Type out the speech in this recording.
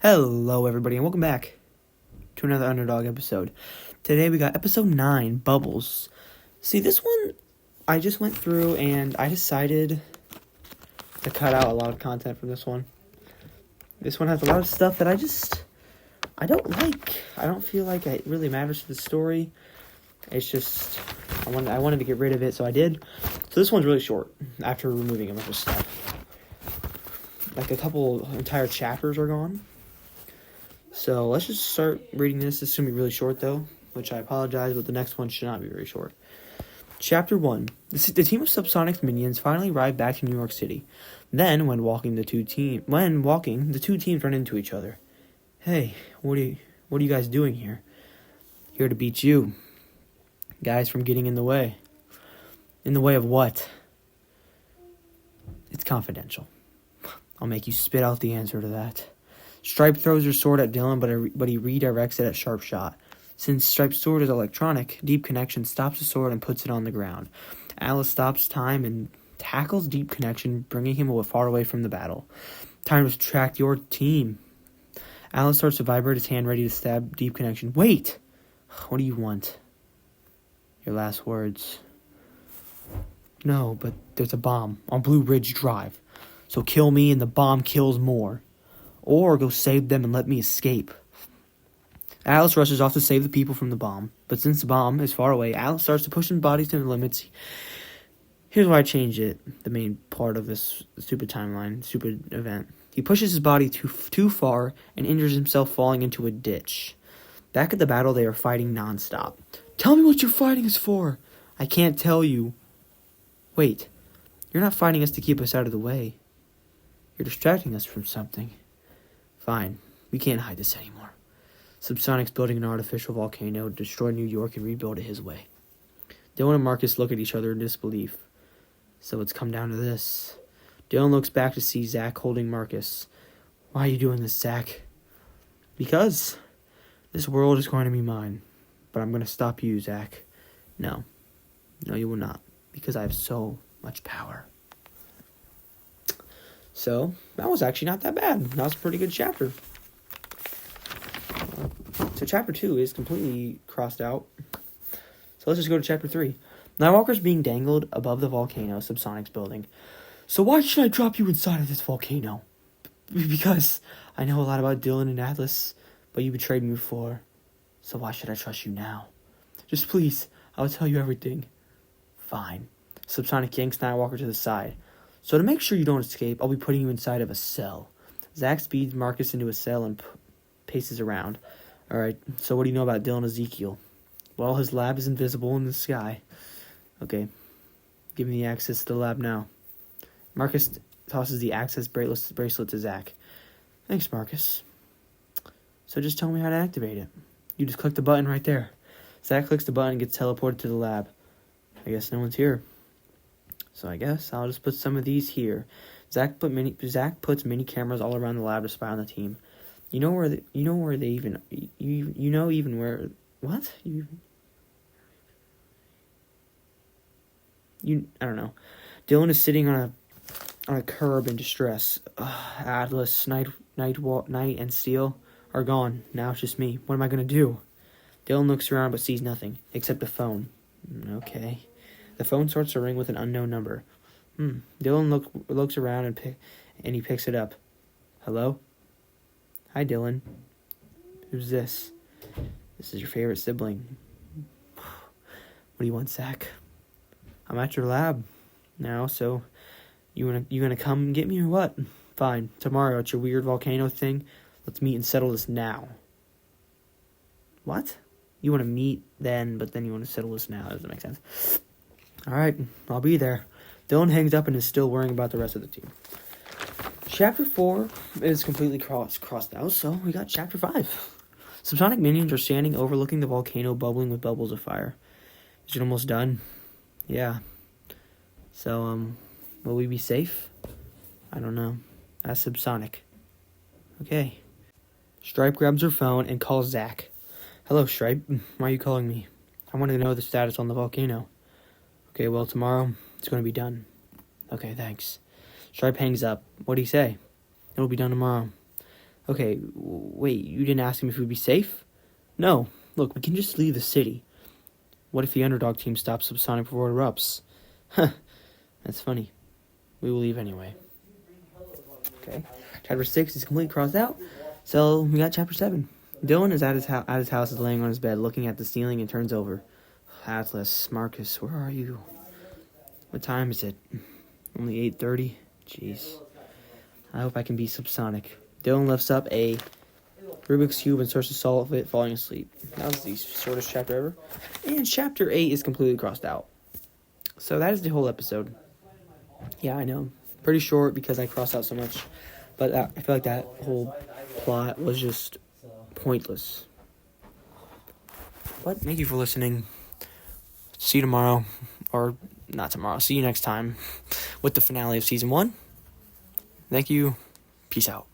Hello, everybody, and welcome back to another Underdog episode. Today we got episode 9, Bubbles. See, this one, I just went through and I decided to cut out a lot of content from this one. This one has a lot of stuff that I don't like. I don't feel like it really matters to the story. It's just, I wanted to get rid of it, so I did. So this one's really short after removing a bunch of stuff. Like a couple entire chapters are gone. So let's just start reading this. This is going to be really short, though, which I apologize, but the next one should not be very short. Chapter 1. The team of Subsonic's minions finally arrived back to New York City. Then, when walking, the two teams run into each other. Hey, what are you guys doing here? Here to beat you. Guys from getting in the way. In the way of what? It's confidential. I'll make you spit out the answer to that. Stripe throws her sword at Dylan, but he redirects it at Sharp Shot. Since Stripe's sword is electronic, Deep Connection stops the sword and puts it on the ground. Alice stops time and tackles Deep Connection, bringing him far away from the battle. Time to track your team. Alice starts to vibrate his hand, ready to stab Deep Connection. Wait! What do you want? Your last words. No, but there's a bomb on Blue Ridge Drive. So kill me and the bomb kills more. Or go save them and let me escape. Alice rushes off to save the people from the bomb. But since the bomb is far away, Alice starts to push the bodies to the limits. Here's why I changed it, the main part of this stupid timeline, stupid event. He pushes his body too far and injures himself falling into a ditch. Back at the battle, they are fighting nonstop. Tell me what you're fighting us for. I can't tell you. Wait, you're not fighting us to keep us out of the way. You're distracting us from something. Fine, we can't hide this anymore. Subsonic's building an artificial volcano to destroy New York and rebuild it his way. Dylan and Marcus look at each other in disbelief. So it's come down to this. Dylan looks back to see Zach holding Marcus. Why are you doing this, Zach? Because this world is going to be mine. But I'm going to stop you, Zach. No, you will not. Because I have so much power. So, that was actually not that bad. That was a pretty good chapter. So, chapter 2 is completely crossed out. So, let's just go to chapter 3. Nightwalker's being dangled above the volcano Subsonic's building. So, why should I drop you inside of this volcano? Because I know a lot about Dylan and Atlas, but you betrayed me before. So, why should I trust you now? Just please, I'll tell you everything. Fine. Subsonic yanks Nightwalker to the side. So to make sure you don't escape, I'll be putting you inside of a cell. Zach speeds Marcus into a cell and paces around. Alright, so what do you know about Dylan Ezekiel? Well, his lab is invisible in the sky. Okay, give me the access to the lab now. Marcus tosses the access bracelet to Zach. Thanks, Marcus. So just tell me how to activate it. You just click the button right there. Zach clicks the button and gets teleported to the lab. I guess no one's here. So I guess I'll just put some of these here. Zach puts mini cameras all around the lab to spy on the team. I don't know. Dylan is sitting on a curb in distress. Atlas, Night, and Steel are gone. Now it's just me. What am I gonna do? Dylan looks around but sees nothing except a phone. Okay. The phone starts to ring with an unknown number. Dylan looks around and he picks it up. Hello? Hi, Dylan. Who's this? This is your favorite sibling. What do you want, Zach? I'm at your lab now, so you gonna come get me or what? Fine. Tomorrow at your weird volcano thing. Let's meet and settle this now. What? You want to meet then, but then you want to settle this now. That doesn't make sense. Alright, I'll be there. Dylan hangs up and is still worrying about the rest of the team. Chapter 4 is completely crossed out, so we got Chapter 5. Subsonic minions are standing overlooking the volcano bubbling with bubbles of fire. Is it almost done? Yeah. So, will we be safe? I don't know. Ask Subsonic. Okay. Stripe grabs her phone and calls Zach. Hello, Stripe. Why are you calling me? I want to know the status on the volcano. Okay, well, tomorrow it's going to be done. Okay, thanks. Stripe hangs up. What'd he say? It'll be done tomorrow. Okay, wait, you didn't ask him if we'd be safe? No. Look, we can just leave the city. What if the underdog team stops Subsonic before it erupts? Huh, that's funny. We will leave anyway. Okay. Chapter 6 is completely crossed out. So, we got Chapter 7. Dylan is at his house, is laying on his bed, looking at the ceiling, and turns over. Atlas, Marcus, where are you? What time is it? Only 8:30? Jeez. I hope I can be subsonic. Dylan lifts up a Rubik's Cube and starts to solve it, falling asleep. That was the shortest chapter ever. And Chapter 8 is completely crossed out. So that is the whole episode. Yeah, I know. Pretty short because I crossed out so much. But I feel like that whole plot was just pointless. But thank you for listening. See you tomorrow. Or not tomorrow. See you next time with the finale of Season 1. Thank you. Peace out.